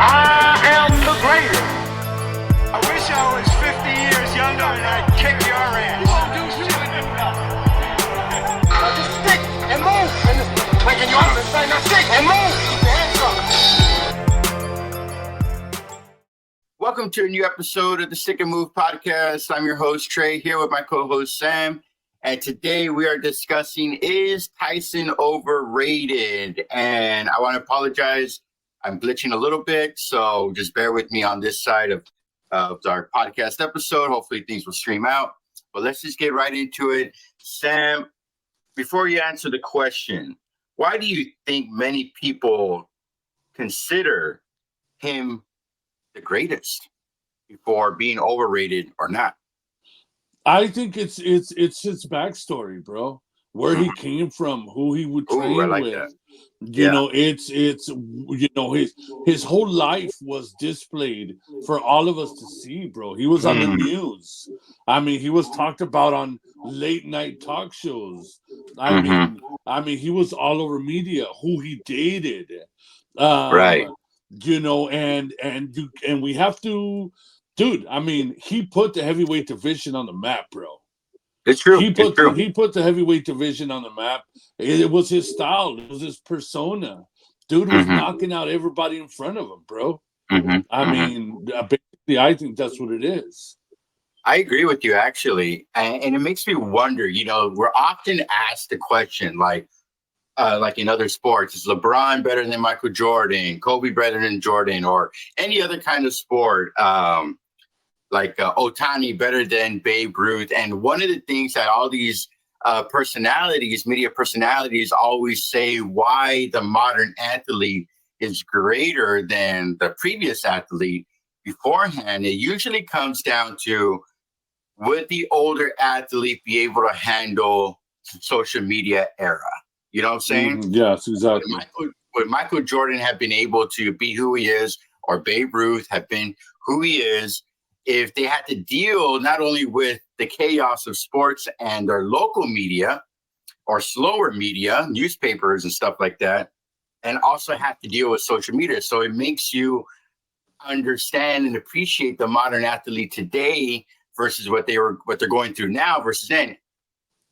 I am the greatest. I wish I was 50 years younger and I'd kick your ass. You won't do shit. Just stick and move. And just waking you up and saying, now stick and move. Keep your hands up. Welcome to a new episode of the Stick and Move podcast. I'm your host, Trey, here with my co-host, Sam. And today we are discussing, is Tyson overrated? And I want to apologize. I'm glitching a little bit, so just bear with me on this side of our podcast episode. Hopefully things will stream out. But let's just get right into it. Sam, before you answer the question, why do you think many people consider him the greatest before being overrated or not? I think it's his backstory, bro. Where he came from, who he would train with. That. You know, it's his whole life was displayed for all of us to see, bro. He was on the news. I mean, he was talked about on late night talk shows. I mean, he was all over media. Who he dated, right? You know, and we have to, dude. I mean, he put the heavyweight division on the map, bro. It's true. He put the heavyweight division on the map. It was his style. It was his persona. Dude was knocking out everybody in front of him, bro. I mean, basically, I think that's what it is. I agree with you, actually. And it makes me wonder, you know, we're often asked the question, like in other sports, is LeBron better than Michael Jordan, Kobe better than Jordan, or any other kind of sport? Like Ohtani better than Babe Ruth. And one of the things that all these media personalities always say why the modern athlete is greater than the previous athlete beforehand, it usually comes down to, would the older athlete be able to handle the social media era? You know what I'm saying? Yes, exactly. Would Michael Jordan have been able to be who he is, or Babe Ruth have been who he is, if they had to deal not only with the chaos of sports and their local media or slower media, newspapers and stuff like that, and also have to deal with social media? So it makes you understand and appreciate the modern athlete today versus what they're going through now versus then.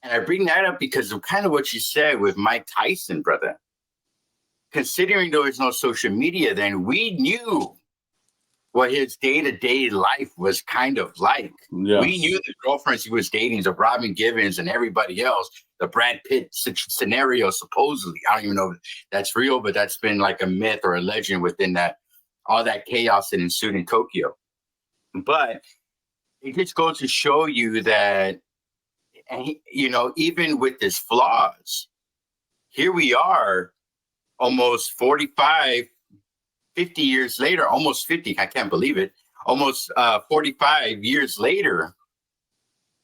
And I bring that up because of kind of what you said with Mike Tyson, brother. Considering there was no social media then, we knew what his day-to-day life was kind of like. Yes. We knew the girlfriends he was dating, the Robin Givens and everybody else, the Brad Pitt scenario, supposedly. I don't even know if that's real, but that's been like a myth or a legend within that, all that chaos that ensued in Tokyo. But it just goes to show you that, you know, even with his flaws, here we are almost 50 years later, almost 50, I can't believe it, almost 45 years later,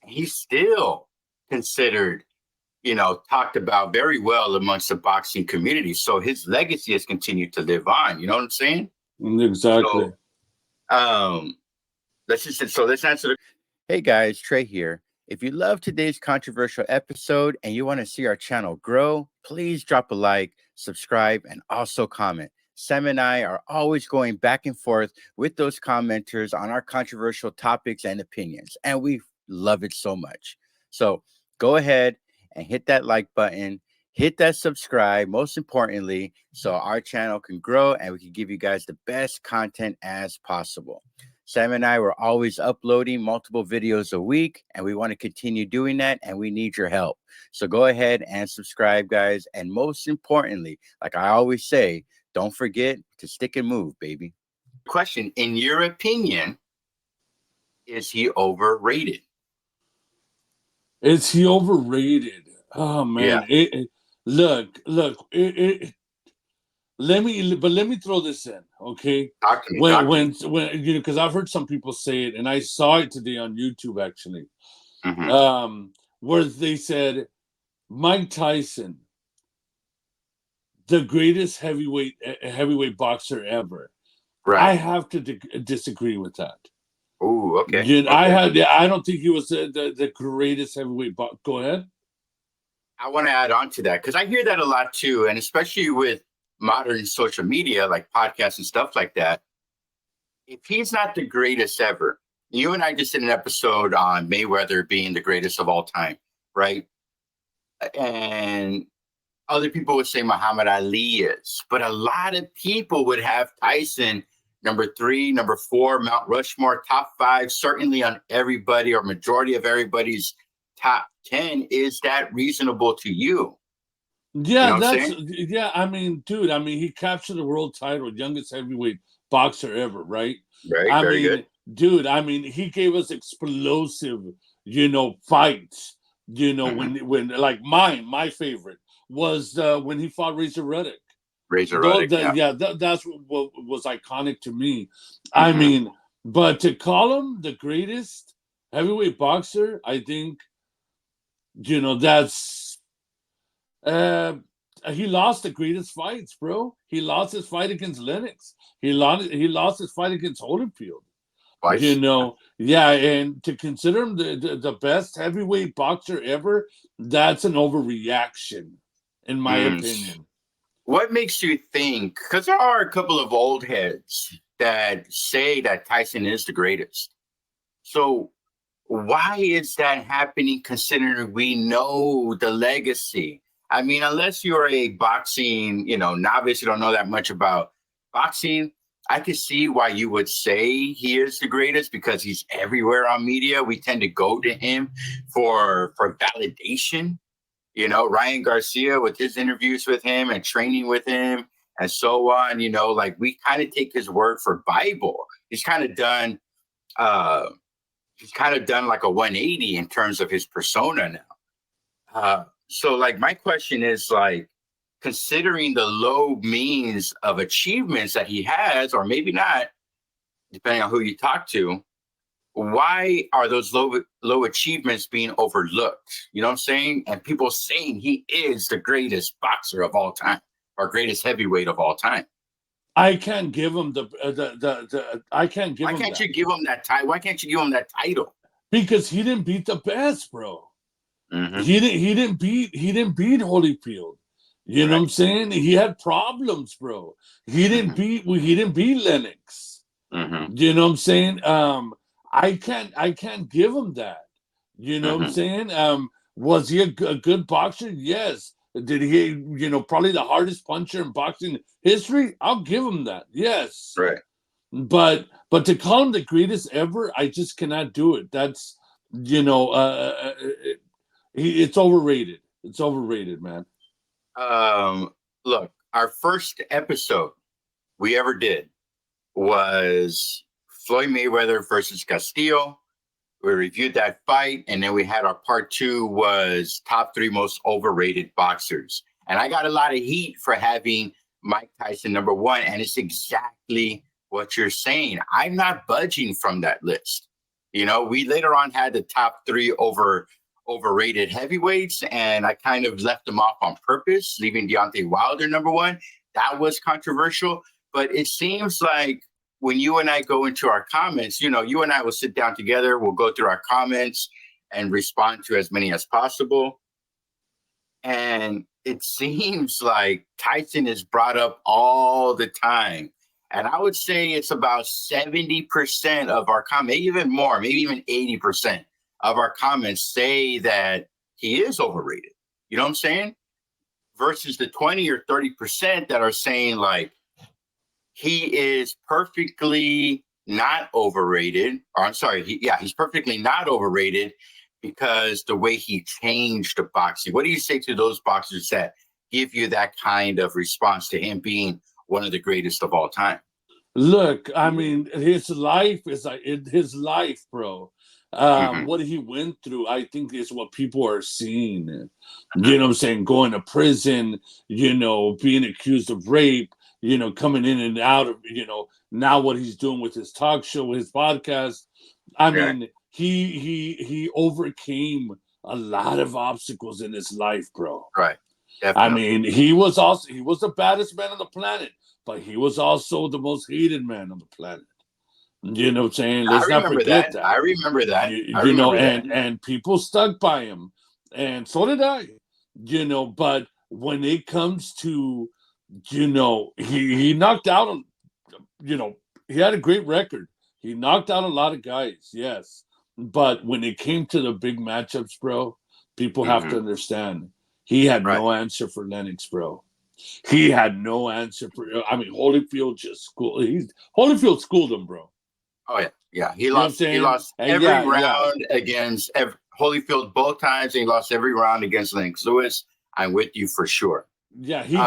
he's still considered, you know, talked about very well amongst the boxing community. So his legacy has continued to live on. You know what I'm saying? Exactly. So, let's answer. Hey guys, Trey here. If you love today's controversial episode and you want to see our channel grow, please drop a like, subscribe, and also comment. Sam and I are always going back and forth with those commenters on our controversial topics and opinions, and we love it so much. So go ahead and hit that like button, hit that subscribe, most importantly, so our channel can grow and we can give you guys the best content as possible. Sam and I were always uploading multiple videos a week, and we want to continue doing that, and we need your help. So go ahead and subscribe, guys. And most importantly, like I always say, don't forget to stick and move, baby. Question, in your opinion, is he overrated? Is he overrated? Oh man. Yeah. Look, let me throw this in, okay? When you know, because I've heard some people say it, and I saw it today on YouTube actually. Where they said Mike Tyson, the greatest heavyweight boxer ever. Right. I have to disagree with that. Oh, okay. You know, okay. I don't think he was the greatest heavyweight boxer. Go ahead. I want to add on to that because I hear that a lot too, and especially with modern social media like podcasts and stuff like that. if he's not the greatest ever, you and I just did an episode on Mayweather being the greatest of all time, right? And other people would say Muhammad Ali is, but a lot of people would have Tyson number 3, number 4, Mount Rushmore, top 5, certainly on everybody or majority of everybody's top 10. Is that reasonable to you? Yeah, you know yeah. I mean, dude, he captured the world title, youngest heavyweight boxer ever, right? Very good. Dude, he gave us explosive, fights. When like my favorite was when he fought Razor Reddick. That's what was iconic to me. I mean, but to call him the greatest heavyweight boxer, I think, that's he lost the greatest fights, bro. He lost his fight against Lennox. He lost his fight against Holyfield. Twice. Yeah, and to consider him the best heavyweight boxer ever, that's an overreaction, in my opinion. What makes you think, because there are a couple of old heads that say that Tyson is the greatest. So why is that happening, considering we know the legacy? I mean, unless you're a boxing, novice, you don't know that much about boxing, I could see why you would say he is the greatest, because he's everywhere on media. We tend to go to him for validation. RYANGARCIA with his interviews with him and training with him and so on, like we kind of take his word for Bible. He's kind of done like a 180 in terms of his persona now. So like my question is, like, considering the low means of achievements that he has, or maybe not, depending on who you talk to, why are those low achievements being overlooked? You know what I'm saying? And people saying he is the greatest boxer of all time, or greatest heavyweight of all time. I can't give him I can't give him. Why can't you give him that title? Why can't you give him that title? Because he didn't beat the best, bro. He didn't beat Holyfield. You know what I'm saying? He had problems, bro. He didn't beat Lennox. You know what I'm saying? I can't give him that. You know what I'm saying? Was he a good boxer? Yes. Did he, probably the hardest puncher in boxing history? I'll give him that. Yes. Right. But to call him the greatest ever, I just cannot do it. That's, it's overrated. It's overrated, man. Look, our first episode we ever did was Floyd Mayweather versus Castillo. We reviewed that fight, and then we had our part 2 was top 3 most overrated boxers. And I got a lot of heat for having Mike Tyson number 1, and it's exactly what you're saying. I'm not budging from that list. We later on had the top 3 overrated heavyweights, and I kind of left them off on purpose, leaving Deontay Wilder number 1. That was controversial, but it seems like when you and I go into our comments, you and I will sit down together, we'll go through our comments and respond to as many as possible. And it seems like Tyson is brought up all the time. And I would say it's about 70% of our comments, even more, maybe even 80% of our comments say that he is overrated. You know what I'm saying? Versus the 20 or 30% that are saying, like, he is perfectly not overrated. Or I'm sorry, he's perfectly not overrated because the way he changed the boxing. What do you say to those boxers that give you that kind of response to him being one of the greatest of all time? Look, his life is like his life, bro. What he went through, I think, is what people are seeing. You know what I'm saying? Going to prison, being accused of rape, coming in and out of, now what he's doing with his talk show, his podcast. I mean, he overcame a lot of obstacles in his life, bro. Right. Definitely. He was the baddest man on the planet, but he was also the most hated man on the planet. You know what I'm saying? Let's not forget that. I remember that. And people stuck by him. And so did I. But when it comes to, he knocked out, he had a great record. He knocked out a lot of guys, yes. But when it came to the big matchups, bro, people have to understand. He had no answer for Lennox, bro. He had no answer for. I mean, Holyfield Holyfield schooled him, bro. Oh yeah, yeah. He lost. He lost every round against Holyfield both times, and he lost every round against Lennox Lewis. I'm with you for sure. Yeah, he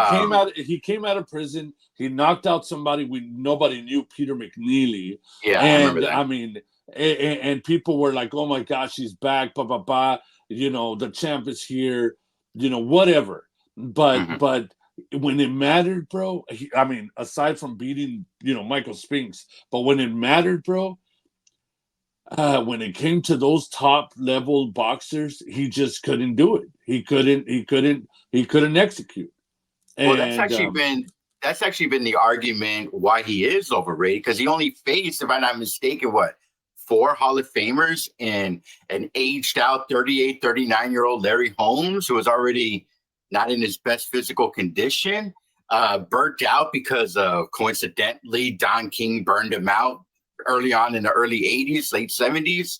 came out of prison. He knocked out somebody nobody knew, Peter McNeely. Yeah, and I remember that. I mean, and people were like, "Oh my gosh, he's back!" Blah blah blah. You know, the champ is here. You know, whatever. But when it mattered, bro. I mean, aside from beating Michael Spinks, but when it mattered, bro. When it came to those top level boxers, he just couldn't do it. He couldn't execute. Well, that's actually been the argument why he is overrated, because he only faced, if I'm not mistaken, 4 Hall of Famers and an aged out 38, 39-year-old Larry Holmes, who was already not in his best physical condition, burnt out because coincidentally Don King burned him out early on in the early 80s, late 70s.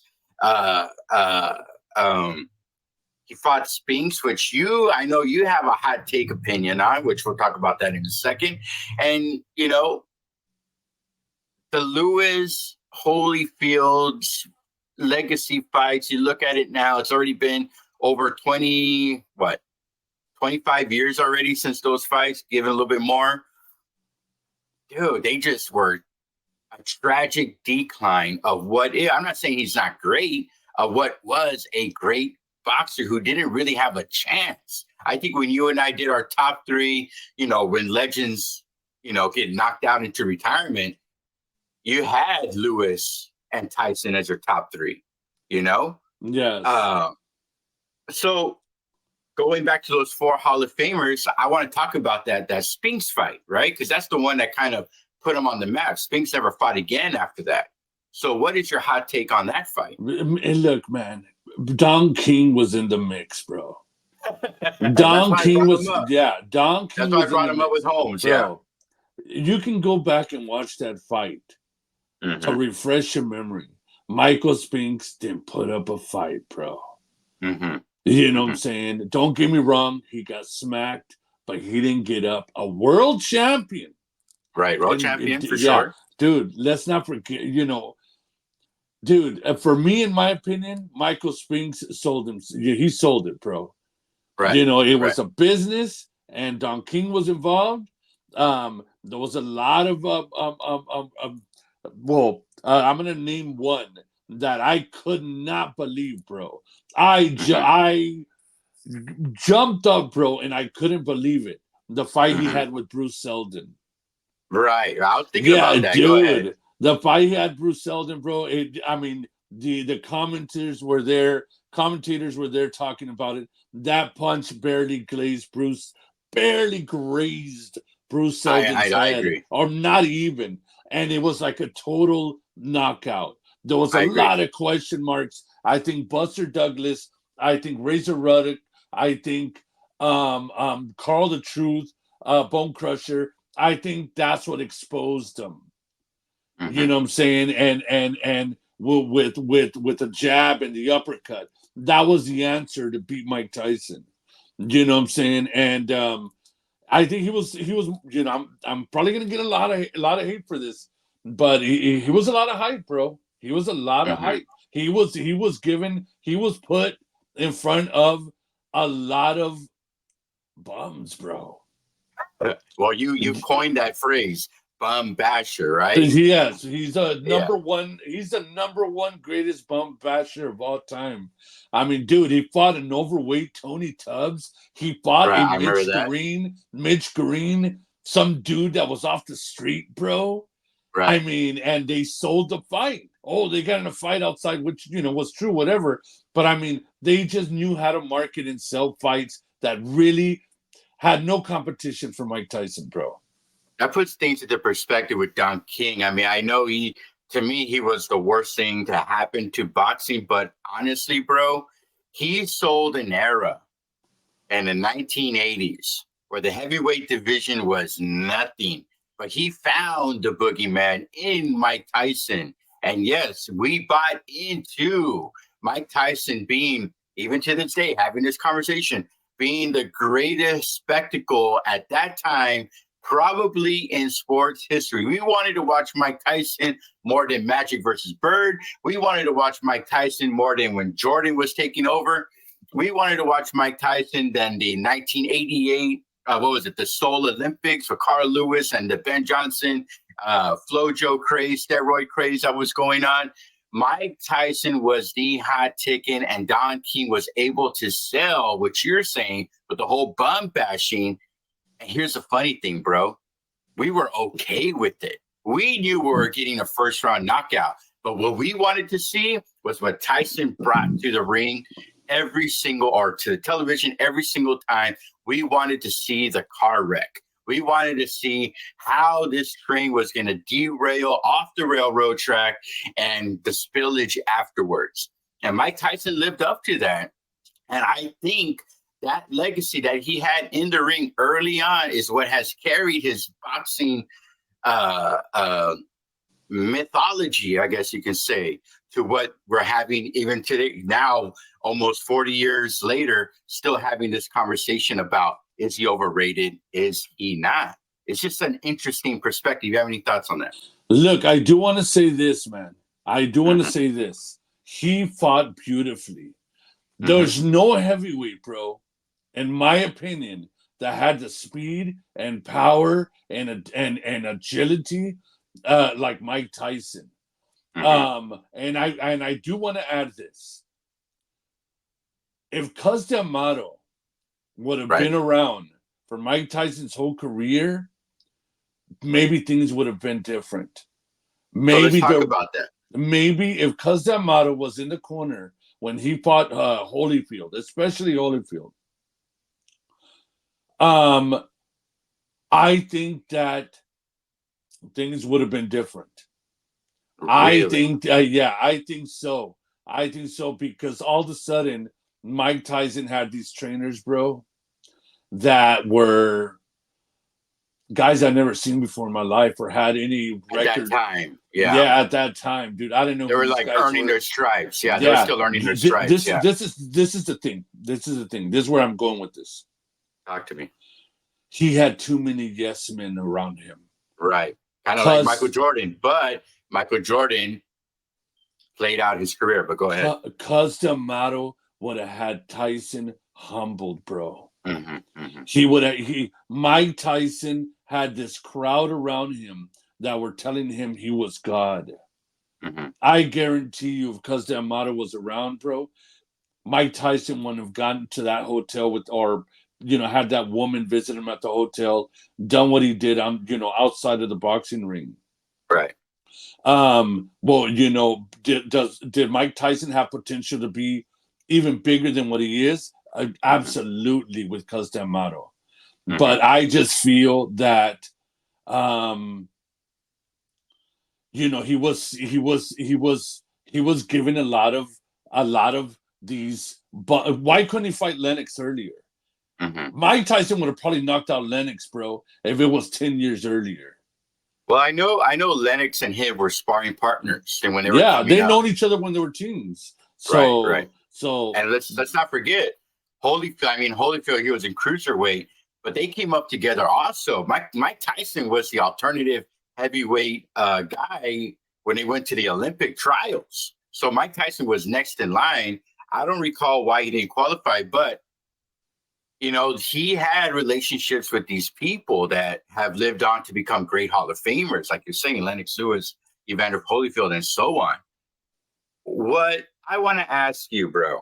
He fought Spinks, which I know you have a hot take opinion on, which we'll talk about that in a second. And, the Lewis Holyfield's legacy fights, you look at it now, it's already been over 25 years already since those fights, given a little bit more. Dude, they just were a tragic decline of I'm not saying he's not great, of what was a great boxer who didn't really have a chance. I think when you and I did our top 3, when legends, get knocked out into retirement, you had Lewis and Tyson as your top 3, Yes. So going back to those 4 Hall of Famers, I want to talk about that Spinks fight, right? Because that's the one that kind of put him on the map. Spinks never fought again after that. So what is your hot take on that fight? And look, man, Don King was in the mix, bro. Don King was, Don King. That's why I brought him up with Holmes, bro. Yeah. You can go back and watch that fight to refresh your memory. Michael Spinks didn't put up a fight, bro. You know what I'm saying? Don't get me wrong. He got smacked, but he didn't get up. A world champion. Right, world champion for sure. Dude, let's not forget, dude, for me, in my opinion, Michael Spinks sold him. He sold it, bro. Right. It was a business, and Don King was involved. There was a lot of I'm gonna name one that I could not believe, bro. I jumped up, bro, and I couldn't believe it. The fight he had with Bruce Seldon. Right. I was thinking about that. Dude. The fight he had Bruce Seldon, bro. The commentators were there. Commentators were there talking about it. That punch barely grazed Bruce Seldon's head. I agree. Or not even. And it was like a total knockout. There was a lot of question marks. I think Buster Douglas. I think Razor Ruddock. I think Carl the Truth, Bone Crusher. I think that's what exposed him. You know what I'm saying? And with the jab and the uppercut, that was the answer to beat Mike Tyson. You know what I'm saying? And I think he was. I'm probably gonna get a lot of hate for this, but he was a lot of hype, bro. He was a lot of hype. He was put in front of a lot of bums, bro. Well, you coined that phrase, bum basher, right? Yes, he's a number one. He's the number one greatest bum basher of all time. I mean, dude, he fought an overweight Tony Tubbs. He fought a Mitch Green, some dude that was off the street, bro. Right. I mean, and they sold the fight. Oh, they got in a fight outside, which was true, whatever. But I mean, they just knew how to market and sell fights that really had no competition for Mike Tyson, bro. That puts things into perspective with Don King. I mean, I know to me, he was the worst thing to happen to boxing. But honestly, bro, he sold an era in the 1980s where the heavyweight division was nothing but he found the boogeyman in Mike Tyson. And yes, we bought into Mike Tyson being, even to this day, having this conversation, being the greatest spectacle at that time, probably in sports history. We wanted to watch Mike Tyson more than Magic versus Bird. We wanted to watch Mike Tyson more than when Jordan was taking over. We wanted to watch Mike Tyson than the 1988, the Seoul Olympics for Carl Lewis and the Ben Johnson Flojo craze, steroid craze that was going on. Mike Tyson was the hot ticket, and Don King was able to sell what you're saying with the whole bum bashing. And here's the funny thing, bro. We were okay with it. We knew we were getting a first round knockout, but what we wanted to see was what Tyson brought to the ring to the television every single time. We wanted to see the car wreck. We wanted to see how this train was going to derail off the railroad track and the spillage afterwards. And Mike Tyson lived up to that. And I think that legacy that he had in the ring early on is what has carried his boxing mythology, I guess you can say, to what we're having even today, now almost 40 years later, still having this conversation about, is he overrated? Is he not? It's just an interesting perspective. You have any thoughts on that? Look, I do want to say this, man. I do want to say this. He fought beautifully. There's no heavyweight, bro, in my opinion, that had the speed and power and agility like Mike Tyson. And I do want to add this. If Cus D'Amato would have been around for Mike Tyson's whole career, maybe things would have been different. Maybe let's talk about that. Maybe if Cus D'Amato was in the corner when he fought Holyfield, especially Holyfield, I think that things would have been different. Really? I think so. I think so, because all of a sudden Mike Tyson had these trainers, bro, that were guys I'd never seen before in my life or had any record. At that time. Yeah. Yeah, at that time, dude. I didn't know. They were like earning their stripes. Yeah, they were still earning their stripes. This is the thing. This is the thing. This is where I'm going with this. Talk to me. He had too many yes men around him. Right. Kind of like Michael Jordan. But Michael Jordan played out his career. But go ahead. Cus D'Amato would have had Tyson humbled, bro. He would have. Mike Tyson had this crowd around him that were telling him he was God. I guarantee you, if Cus D'Amato was around, bro, Mike Tyson wouldn't have gotten to that hotel had that woman visit him at the hotel, done what he did on, outside of the boxing ring. Right. Well, did Mike Tyson have potential to be even bigger than what he is? Absolutely, with Cus D'Amato. But I just feel that he was given a lot of these. But why couldn't he fight Lennox earlier? Mike Tyson would have probably knocked out Lennox, bro, if it was 10 years earlier. Well, I know Lennox and him were sparring partners, and when they were they've known each other when they were teens. So, right. So, and let's not forget Holyfield. He was in cruiserweight, but they came up together also. Mike Tyson was the alternative heavyweight guy when they went to the Olympic trials. So Mike Tyson was next in line. I don't recall why he didn't qualify, but he had relationships with these people that have lived on to become great Hall of Famers, like you're saying, Lennox Lewis, Evander Holyfield, and so on. What I want to ask you, bro,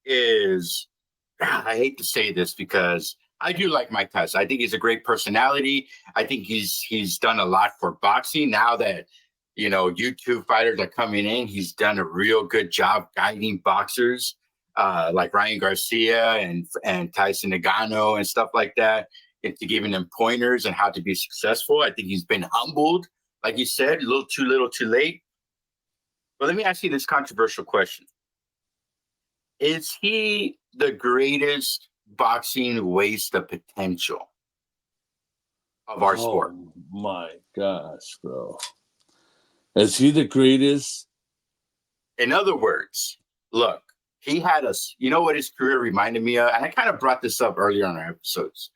is, I hate to say this because I do like Mike Tyson. I think he's a great personality. I think he's done a lot for boxing. Now that, YouTube fighters are coming in, he's done a real good job guiding boxers. Like RYANGARCIA and Tyson Nagano and stuff like that, into giving them pointers on how to be successful. I think he's been humbled, like you said, a little too late. But let me ask you this controversial question. Is he the greatest boxing waste of potential? of our sport. Oh my gosh, bro. Is he the greatest? In other words, look, he had us, you know what his career reminded me of? And I kind of brought this up earlier on our episodes.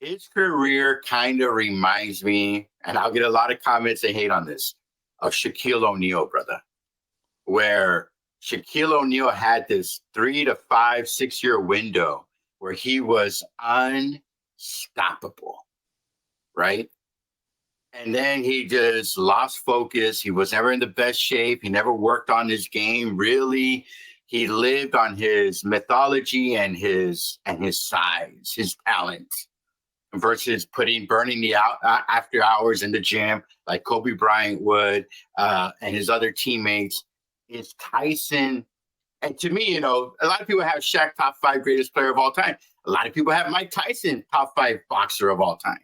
His career kind of reminds me, and I'll get a lot of comments and hate on this, of Shaquille O'Neal, brother. Where Shaquille O'Neal had this 3 to 5, 6 year window where he was unstoppable, right? And then he just lost focus. He was never in the best shape. He never worked on his game. Really, he lived on his mythology and his size, his talent, versus burning the after hours in the gym like Kobe Bryant would, and his other teammates. It's Tyson. And to me, you know, a lot of people have Shaq top 5 greatest player of all time. A lot of people have Mike Tyson top 5 boxer of all time.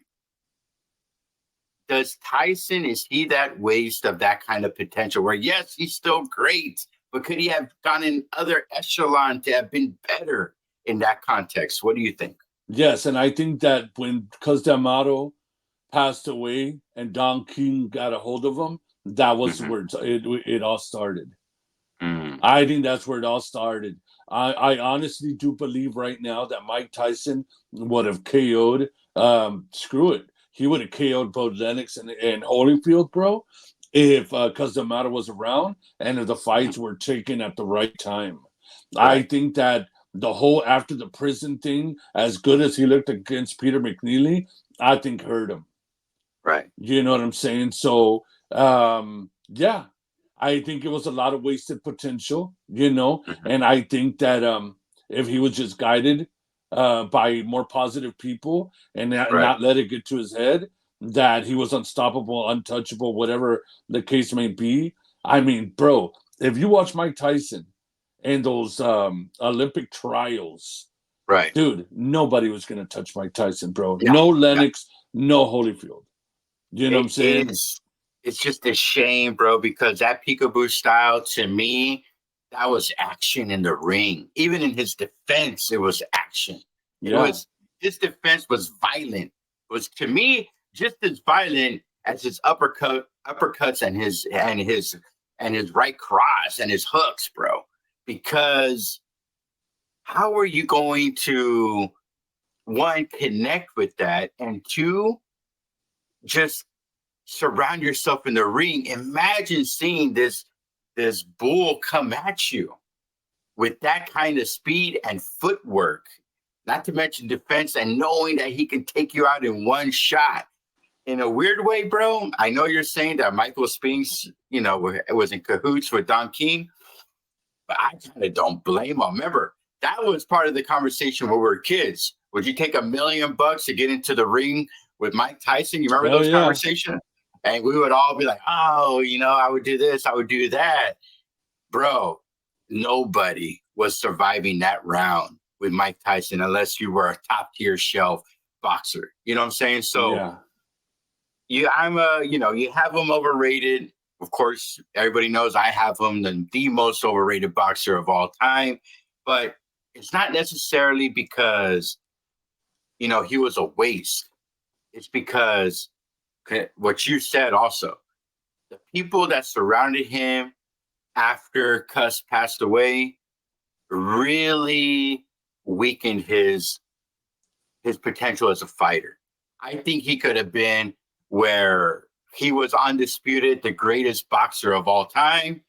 Does Tyson, is he that waste of that kind of potential where, yes, he's still great, but could he have gone in other echelon to have been better in that context? What do you think? Yes, and I think that when Cus D'Amato passed away and Don King got a hold of him, that was where it all started. I think that's where it all started. I honestly do believe right now that Mike Tyson would have KO'd, screw it, he would have KO'd both Lennox and Holyfield, bro, if Cus D'Amato was around and if the fights were taken at the right time. Right. I think that the whole after the prison thing, as good as he looked against Peter McNeely, I think hurt him. Right. You know what I'm saying? So, yeah, I think it was a lot of wasted potential, you know, and I think that if he was just guided by more positive people and not let it get to his head, that he was unstoppable, untouchable, whatever the case may be. I mean, bro, if you watch Mike Tyson and those Olympic trials, right, dude, nobody was going to touch Mike Tyson, bro. Yeah. No Lennox, no Holyfield. You know what I'm saying? It's just a shame, bro, because that peekaboo style, to me, that was action in the ring. Even in his defense, it was action. His defense was violent. It was, to me, just as violent as his uppercuts and his right cross and his hooks, bro. Because how are you going to, one, connect with that, and two, just surround yourself in the ring? Imagine seeing this bull come at you with that kind of speed and footwork, not to mention defense, and knowing that he can take you out in one shot. In a weird way, bro, I know you're saying that Michael Spinks, you know, was in cahoots with Don King, but I kind of don't blame him. Remember, that was part of the conversation when we were kids. Would you take $1 million to get into the ring with Mike Tyson? You remember those conversations? And we would all be like, oh, you know, I would do this, I would do that. Bro, nobody was surviving that round with Mike Tyson unless you were a top-tier shelf boxer. You know what I'm saying? So, you have him overrated. Of course, everybody knows I have him the most overrated boxer of all time. But it's not necessarily because, you know, he was a waste. It's because what you said also, the people that surrounded him after Cus passed away really weakened his potential as a fighter. I think he could have been where he was undisputed, the greatest boxer of all time,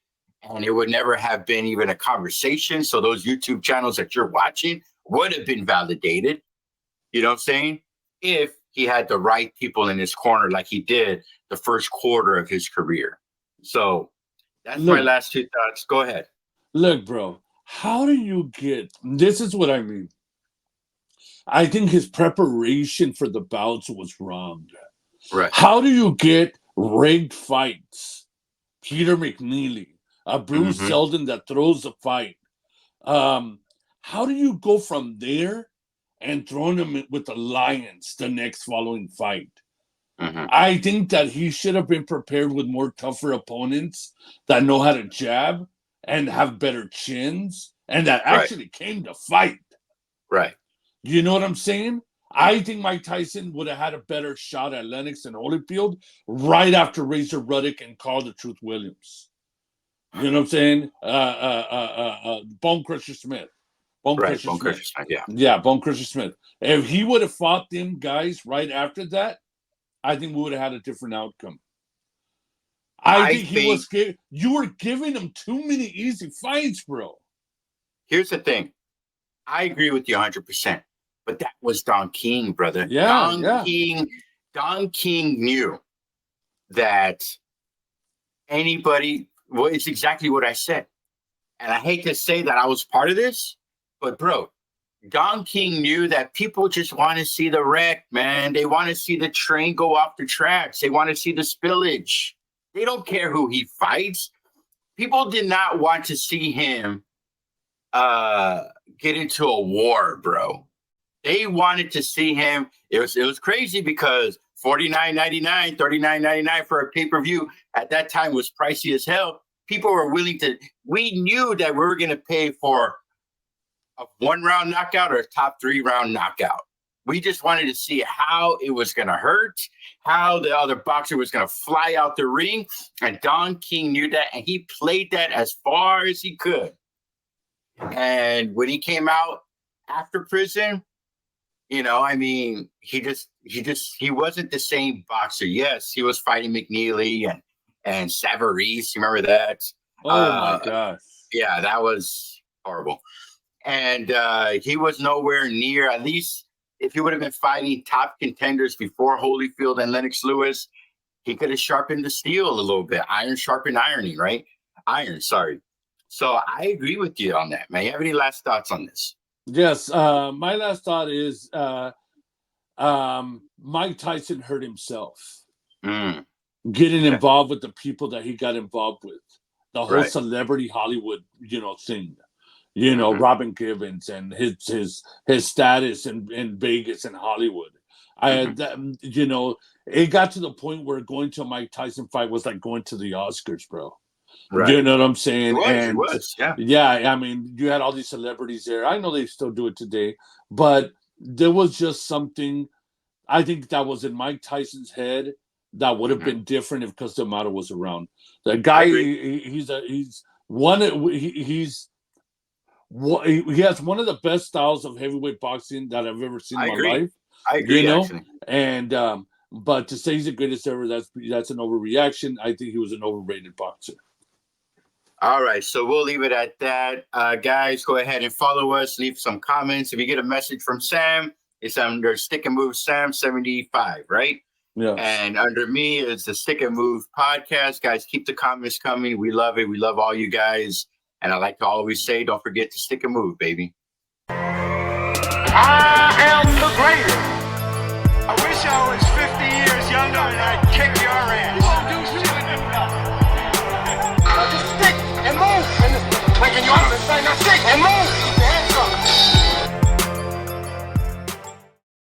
and it would never have been even a conversation. So those YouTube channels that you're watching would have been validated. You know what I'm saying? If he had the right people in his corner like he did the first quarter of his career. So that's my last two thoughts. Go ahead. Look, bro, how do you get, this is what I mean. I think his preparation for the bouts was wrong. Right. How do you get rigged fights? Peter McNeely, a Bruce Seldon that throws the fight. How do you go from there and throwing him with the Lions the next following fight? I think that he should have been prepared with more tougher opponents that know how to jab and have better chins and that actually came to fight. Right. You know what I'm saying? I think Mike Tyson would have had a better shot at Lennox and Holyfield right after Razor Ruddock and Carl the Truth Williams. You know what I'm saying? Bone Crusher Smith. Bone Crusher Smith, yeah. Yeah, Bone Crusher Smith. If he would have fought them guys right after that, I think we would have had a different outcome. I think you were giving him too many easy fights, bro. Here's the thing. I agree with you 100%. But that was Don King, brother. Yeah, Don King knew that anybody, well, it's exactly what I said. And I hate to say that I was part of this, but bro, Don King knew that people just want to see the wreck, man. They want to see the train go off the tracks. They want to see the spillage. They don't care who he fights. People did not want to see him get into a war, bro. They wanted to see him. It was crazy because $49.99, $39.99 for a pay-per-view at that time was pricey as hell. People were willing to. We knew that we were going to pay for a 1-round knockout or a top 3-round knockout. We just wanted to see how it was going to hurt, how the other boxer was going to fly out the ring. And Don King knew that, and he played that as far as he could. And when he came out after prison, you know, I mean, he wasn't the same boxer. Yes, he was fighting McNeely and Savarese. You remember that? Oh my gosh. Yeah, that was horrible. And he was nowhere near, at least if he would have been fighting top contenders before Holyfield and Lennox Lewis, he could have sharpened the steel a little bit. Iron sharpened iron, right? Iron, sorry. So I agree with you on that, man. You have any last thoughts on this? Yes. My last thought is Mike Tyson hurt himself getting involved with the people that he got involved with. The whole celebrity Hollywood, thing. Robin Givens and his status in Vegas and Hollywood. It got to the point where going to a Mike Tyson fight was like going to the Oscars, bro. Right. You know what I'm saying? It was, yeah. Yeah, I mean, you had all these celebrities there. I know they still do it today, but there was just something, I think that was in Mike Tyson's head that would have been different if Cus D'Amato was around. The guy, he has one of the best styles of heavyweight boxing that I've ever seen in my life. I agree, actually. And but to say he's the greatest ever, that's an overreaction. I think he was an overrated boxer. All right, so we'll leave it at that. Guys, go ahead and follow us. Leave some comments. If you get a message from Sam, it's under Stick and Move Sam 75, right? Yeah. And under me is the Stick and Move podcast. Guys, keep the comments coming. We love it. We love all you guys. And I like to always say, don't forget to stick and move, baby. I am the greatest. I wish I was 50 years younger and I'd kick your ass. Just stick and move. And making you understand, now stick and move.